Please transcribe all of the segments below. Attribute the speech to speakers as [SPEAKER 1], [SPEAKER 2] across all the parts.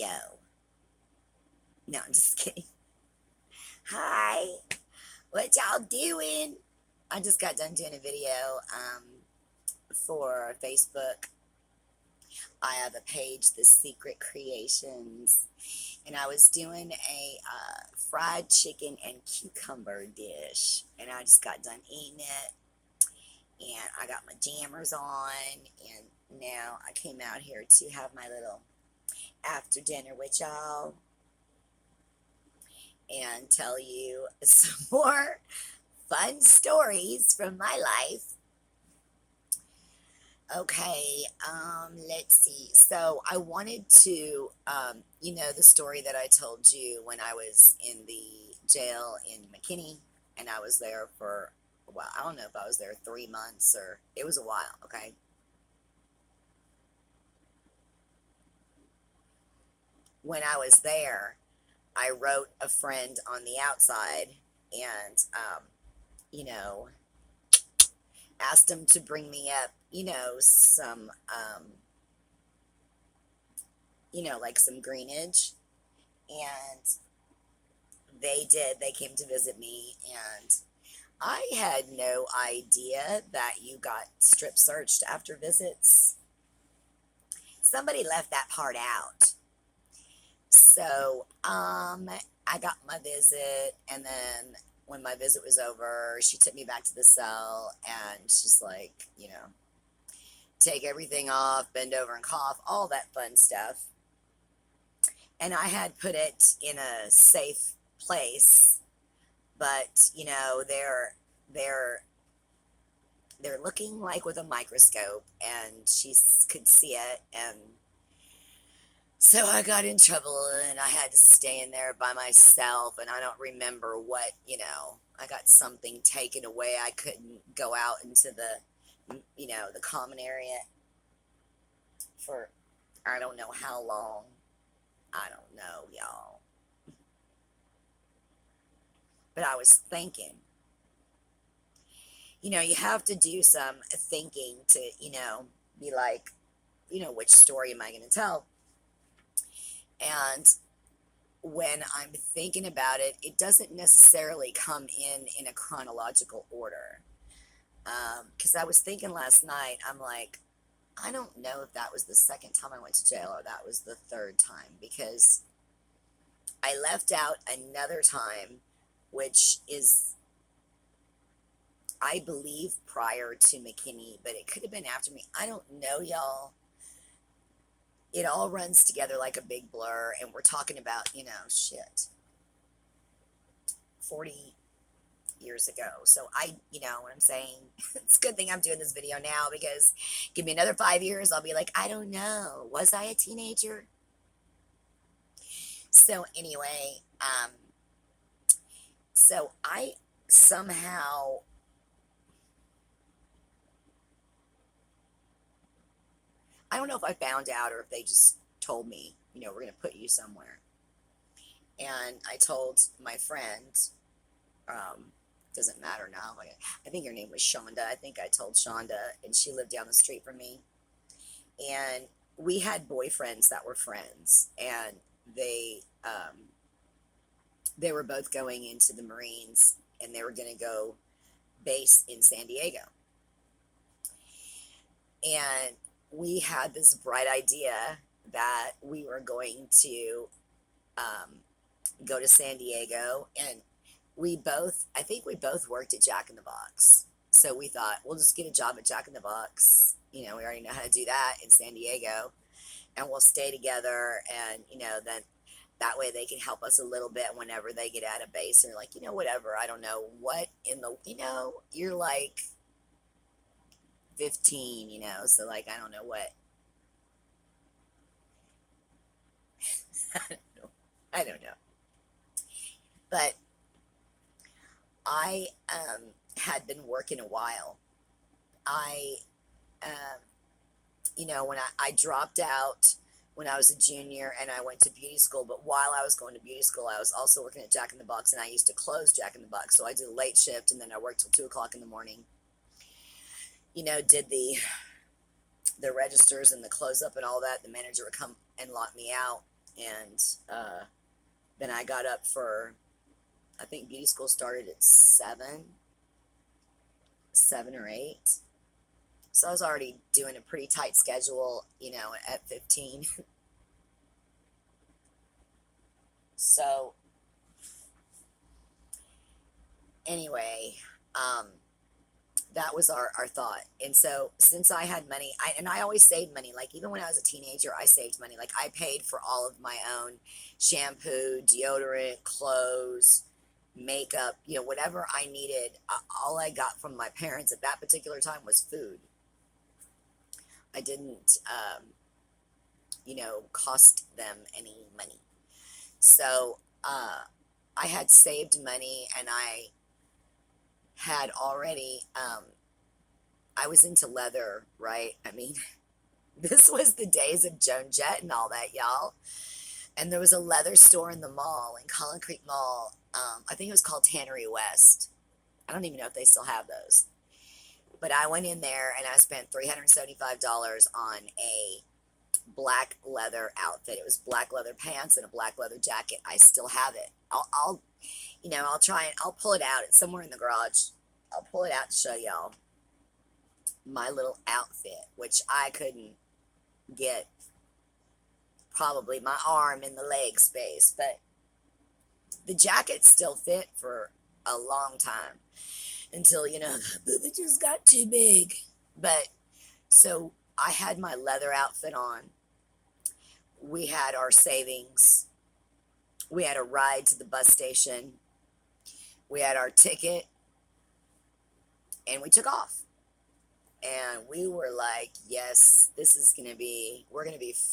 [SPEAKER 1] video. No, I'm just kidding. Hi, what y'all doing? I just got done doing a video for Facebook. I have a page, The Secret Creations, and I was doing a fried chicken and cucumber dish, and I just got done eating it, and I got my jammers on, and now I came out here to have my little after dinner with y'all and tell you some more fun stories from my life. Okay, let's see. So I wanted to, the story that I told you when I was in the jail in McKinney, and I was there for, well, I don't know if I was there 3 months or it was a while, okay? When I was there, I wrote a friend on the outside and, you know, asked them to bring me up, some, like some greenage. And they did. They came to visit me. And I had no idea that you got strip searched after visits. Somebody left that part out. So, I got my visit, and then when my visit was over, she took me back to the cell, and she's like, take everything off, bend over and cough, all that fun stuff. And I had put it in a safe place, but they're they're looking like with a microscope, and she could see it, and so I got in trouble, and I had to stay in there by myself, and I don't remember what, I got something taken away. I couldn't go out into the common area for I don't know how long. I don't know, y'all. But I was thinking, you have to do some thinking to, be like, which story am I going to tell? And when I'm thinking about it, it doesn't necessarily come in a chronological order. Because I was thinking last night, I'm like, I don't know if that was the second time I went to jail or that was the third time, because I left out another time, which is, I believe, prior to McKinney, but it could have been after me. I don't know, y'all. It all runs together like a big blur, and we're talking about, 40 years ago. So you know what I'm saying? It's a good thing I'm doing this video now, because give me another 5 years, I'll be like, I don't know. Was I a teenager? So anyway, so I somehow, I don't know if I found out or if they just told me, we're going to put you somewhere. And I told my friend, doesn't matter now. I think her name was Shonda. I think I told Shonda, and she lived down the street from me. And we had boyfriends that were friends, and they were both going into the Marines, and they were going to go base in San Diego. And we had this bright idea that we were going to go to San Diego, and I think we both worked at Jack in the Box. So we thought, we'll just get a job at Jack in the Box. We already know how to do that in San Diego, and we'll stay together. And, then that way they can help us a little bit whenever they get out of base. Or like, whatever. I don't know what you're like 15, so like, I don't know what. I don't know. But I had been working a while. I, when I dropped out when I was a junior, and I went to beauty school. But while I was going to beauty school, I was also working at Jack in the Box, and I used to close Jack in the Box. So I did a late shift, and then I worked till 2 o'clock in the morning. Did the registers and the close up and all that. The manager would come and lock me out. And then I got up for, I think beauty school started at 7 or 8. So I was already doing a pretty tight schedule, at 15. So anyway, um, that was our thought. And so since I had money, I always saved money. Like even when I was a teenager, I saved money. Like I paid for all of my own shampoo, deodorant, clothes, makeup, whatever I needed. All I got from my parents at that particular time was food. I didn't, cost them any money. So I had saved money, and I had already, I was into leather, right? I mean, this was the days of Joan Jett and all that, y'all. And there was a leather store in the mall, in Collin Creek Mall. I think it was called Tannery West. I don't even know if they still have those. But I went in there and I spent $375 on a black leather outfit. It was black leather pants and a black leather jacket. I still have it. I'll try and I'll pull it out. It's somewhere in the garage. I'll pull it out to show y'all my little outfit, which I couldn't get probably my arm in the leg space, but the jacket still fit for a long time until, the just got too big. But so I had my leather outfit on. We had our savings. We had a ride to the bus station. We had our ticket, and we took off. And we were like, yes, we're going to be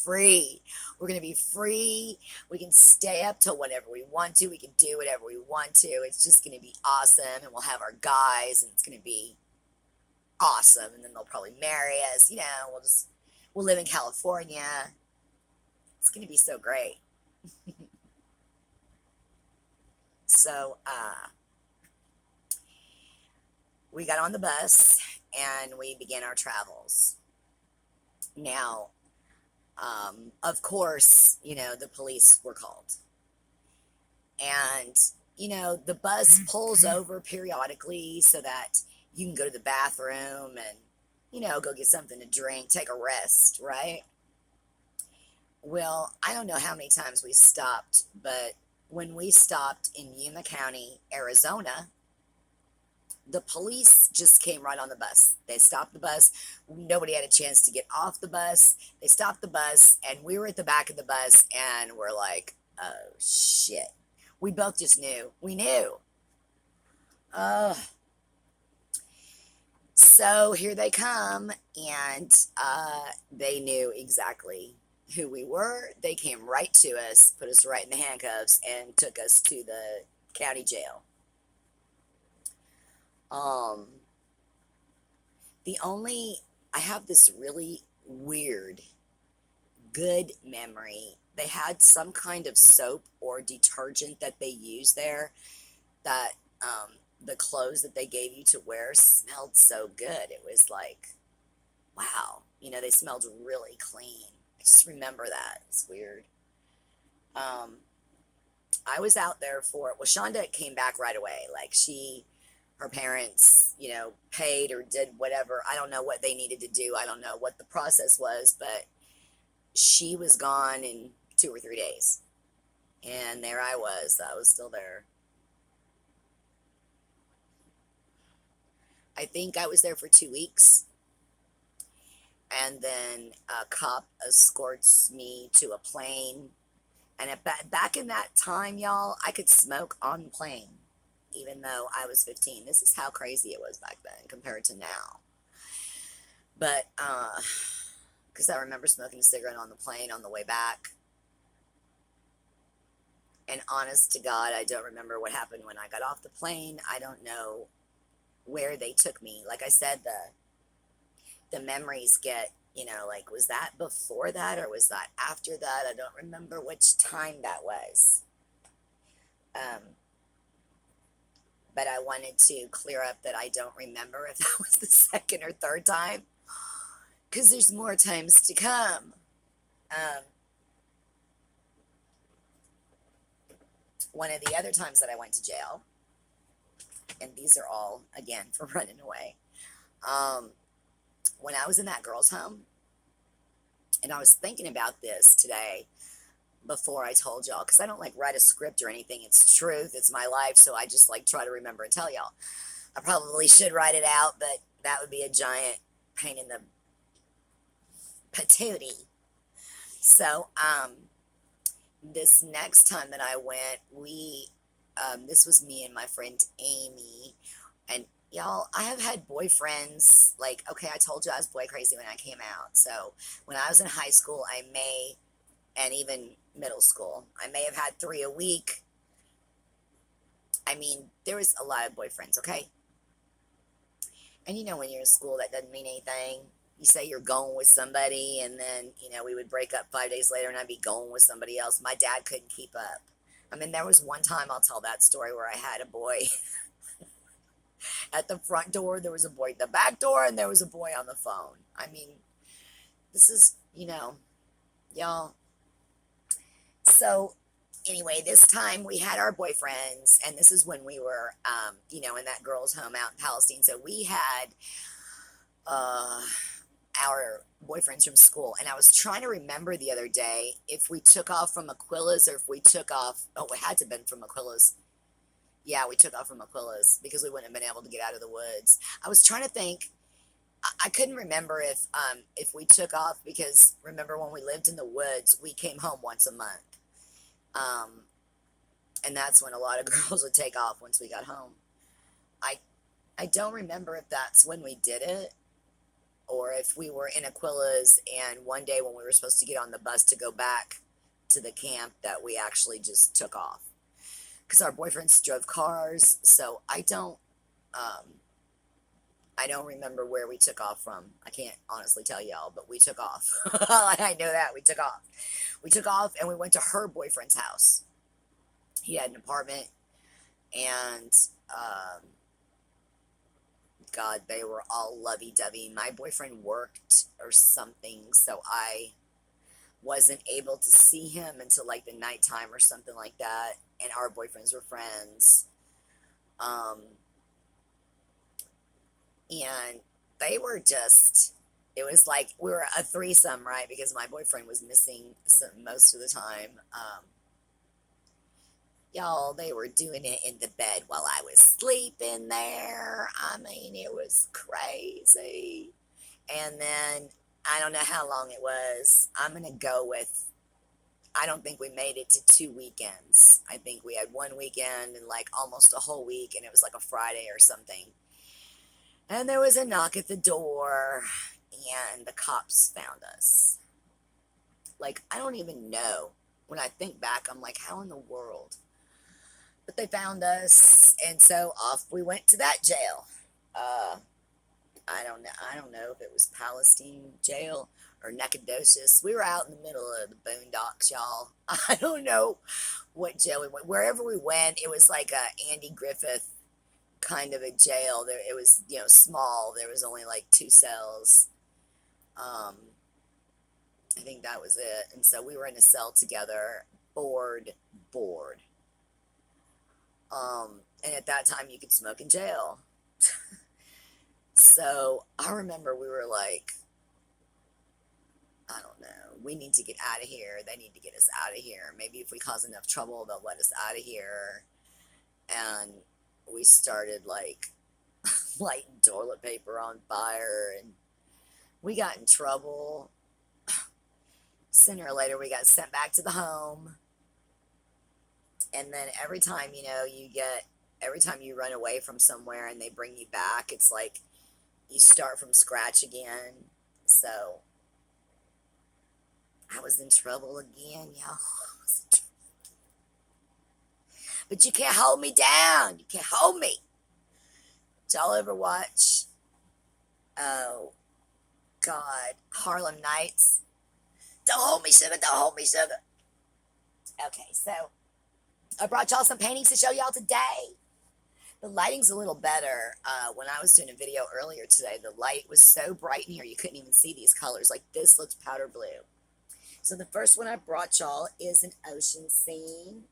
[SPEAKER 1] free. We're going to be free. We can stay up till whenever we want to. We can do whatever we want to. It's just going to be awesome. And we'll have our guys, and it's going to be awesome. And then they'll probably marry us. We'll live in California. It's going to be so great. So, we got on the bus and we began our travels. Now, of course, the police were called. And, the bus pulls over periodically so that you can go to the bathroom and, go get something to drink, take a rest, right? Well, I don't know how many times we stopped, but when we stopped in Yuma County, Arizona, the police just came right on the bus. They stopped the bus. Nobody had a chance to get off the bus. They stopped the bus, and we were at the back of the bus, and we're like, oh, shit. We both just knew. We knew. So here they come, and they knew exactly who we were. They came right to us, put us right in the handcuffs, and took us to the county jail. I have this really weird, good memory. They had some kind of soap or detergent that they used there that the clothes that they gave you to wear smelled so good. It was like, wow, they smelled really clean. I just remember that. It's weird. I was out there well, Shonda came back right away. Like her parents, paid or did whatever. I don't know what they needed to do. I don't know what the process was, but she was gone in 2 or 3 days. And there I was still there. I think I was there for 2 weeks. And then a cop escorts me to a plane. And back in that time, y'all, I could smoke on the plane, even though I was 15. This is how crazy it was back then compared to now. But, because I remember smoking a cigarette on the plane on the way back. And honest to God, I don't remember what happened when I got off the plane. I don't know where they took me. Like I said, the memories get, like, was that before that or was that after that? I don't remember which time that was. But I wanted to clear up that I don't remember if that was the second or third time, because there's more times to come. One of the other times that I went to jail, and these are all, again, for running away. Um, when I was in that girl's home, and I was thinking about this today before I told y'all, because I don't like write a script or anything. It's truth, it's my life, so I just like try to remember and tell y'all. I probably should write it out, but that would be a giant pain in the patootie. So, this next time that I went, this was me and my friend Amy, and y'all, I have had boyfriends, like, okay, I told you I was boy crazy when I came out. So when I was in high school, and even middle school, I may have had 3 a week. I mean, there was a lot of boyfriends, okay? And you know, when you're in school, that doesn't mean anything. You say you're going with somebody, and then, we would break up 5 days later, and I'd be going with somebody else. My dad couldn't keep up. I mean, there was one time, I'll tell that story, where I had a boy at the front door, there was a boy at the back door, and there was a boy on the phone. I mean, this is, y'all. So, anyway, this time we had our boyfriends, and this is when we were, in that girl's home out in Palestine. So we had our boyfriends from school, and I was trying to remember the other day if we took off from Aquila's or if we took off. Oh, it had to have been from Aquila's. Yeah, we took off from Aquila's because we wouldn't have been able to get out of the woods. I was trying to think. I couldn't remember if we took off because remember when we lived in the woods, we came home once a month. And that's when a lot of girls would take off once we got home. I don't remember if that's when we did it or if we were in Aquila's and one day when we were supposed to get on the bus to go back to the camp that we actually just took off. Because our boyfriends drove cars, so I don't remember where we took off from. I can't honestly tell y'all, but we took off. I know that we took off. We took off and we went to her boyfriend's house. He had an apartment, and God, they were all lovey-dovey. My boyfriend worked or something, so I wasn't able to see him until like the nighttime or something like that. And our boyfriends were friends. And they were just, it was like we were a threesome, right? Because my boyfriend was missing most of the time. Y'all, they were doing it in the bed while I was sleeping there. I mean, it was crazy. And then I don't know how long it was. I'm going to go with, I don't think we made it to 2 weekends. I think we had 1 weekend and like almost a whole week, and it was like a Friday or something. And there was a knock at the door, and the cops found us. Like, I don't even know. When I think back, I'm like, how in the world? But they found us, and so off we went to that jail. I don't know. I don't know if it was Palestine jail or Nacogdoches. We were out in the middle of the boondocks, y'all. I don't know what jail we went. Wherever we went, it was like a Andy Griffith kind of a jail. There, it was small. There was only like 2 cells. I think that was it. And so we were in a cell together, board. And at that time, you could smoke in jail. So I remember we were like, I don't know, we need to get out of here. They need to get us out of here. Maybe if we cause enough trouble, they'll let us out of here. And we started like lighting toilet paper on fire, and we got in trouble. Sooner or later, we got sent back to the home. And then every time, every time you run away from somewhere and they bring you back, it's like you start from scratch again. So I was in trouble again, y'all. But you can't hold me down. You can't hold me. Did y'all ever watch, oh, God, Harlem Nights? Don't hold me, sugar. Don't hold me, sugar. Okay, so I brought y'all some paintings to show y'all today. The lighting's a little better. When I was doing a video earlier today, the light was so bright in here you couldn't even see these colors. Like this looks powder blue. So the first one I brought y'all is an ocean scene.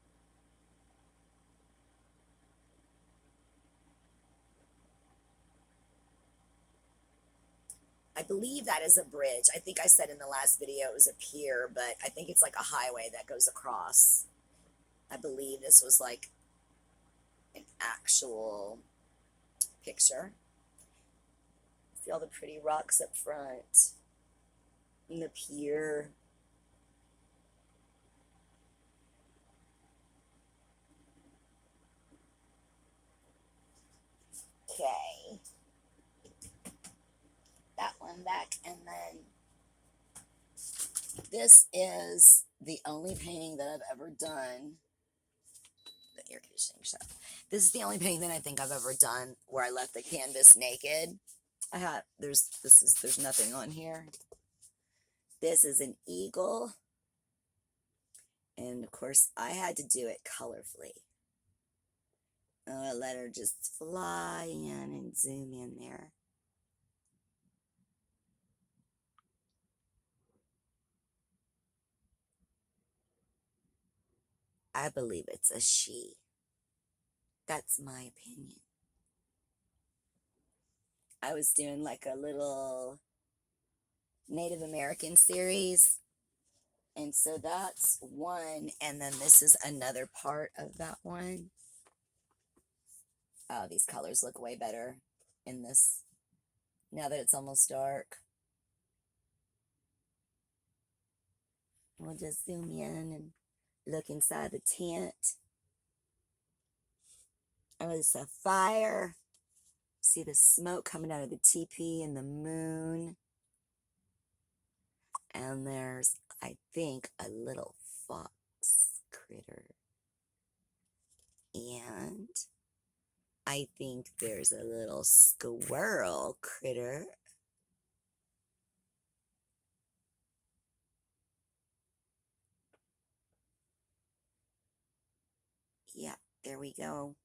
[SPEAKER 1] I believe that is a bridge. I think I said in the last video it was a pier, but I think it's like a highway that goes across. I believe this was like an actual picture. See all the pretty rocks up front and the pier. Okay. That one back, and then this is the only painting that I've ever done. The air conditioning shut. This is the only painting that I think I've ever done where I left the canvas naked. There's nothing on here. This is an eagle, and of course I had to do it colorfully. I let her just fly in and zoom in there. I believe it's a she. That's my opinion. I was doing like a little Native American series, and so that's one, and then this is another part of that one. Oh, these colors look way better in this now that it's almost dark. We'll just zoom in and look inside the tent. Oh, it's a fire. See the smoke coming out of the teepee and the moon. And there's, I think, a little fox critter. And I think there's a little squirrel critter. Yeah, there we go.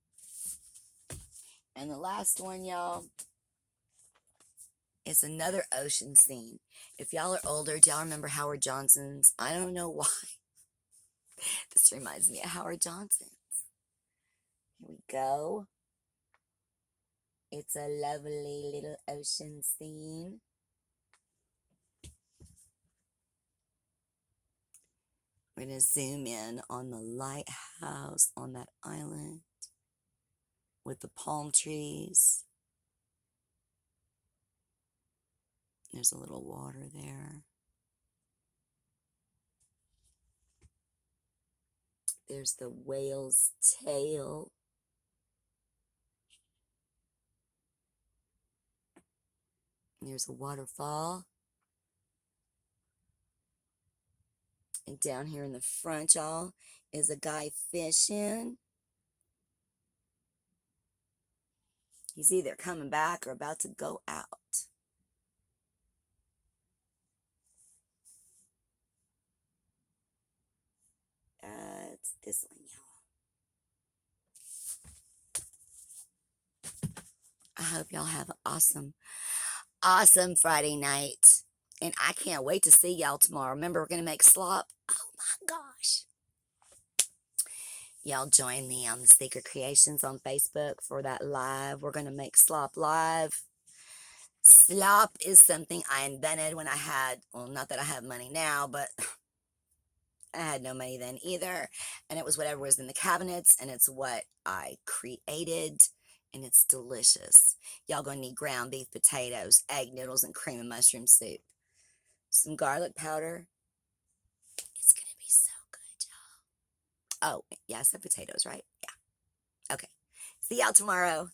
[SPEAKER 1] And the last one, y'all, is another ocean scene. If y'all are older, do y'all remember Howard Johnson's? I don't know why. This reminds me of Howard Johnson's. Here we go. It's a lovely little ocean scene. We're going to zoom in on the lighthouse on that island with the palm trees. There's a little water there. There's the whale's tail. There's a waterfall. And down here in the front, y'all, is a guy fishing. He's either coming back or about to go out. It's this one, y'all. I hope y'all have an awesome Friday night. And I can't wait to see y'all tomorrow. Remember, we're going to make slop. Oh my gosh. Y'all join me on the Secret Creations on Facebook for that live. We're going to make slop live. Slop is something I invented when I had, well, not that I have money now, but I had no money then either. And it was whatever was in the cabinets, and it's what I created, and it's delicious. Y'all gonna need ground beef, potatoes, egg noodles, and cream of mushroom soup. Some garlic powder. It's gonna be so good, y'all. Oh, yeah, I said potatoes, right? Yeah. Okay. See y'all tomorrow.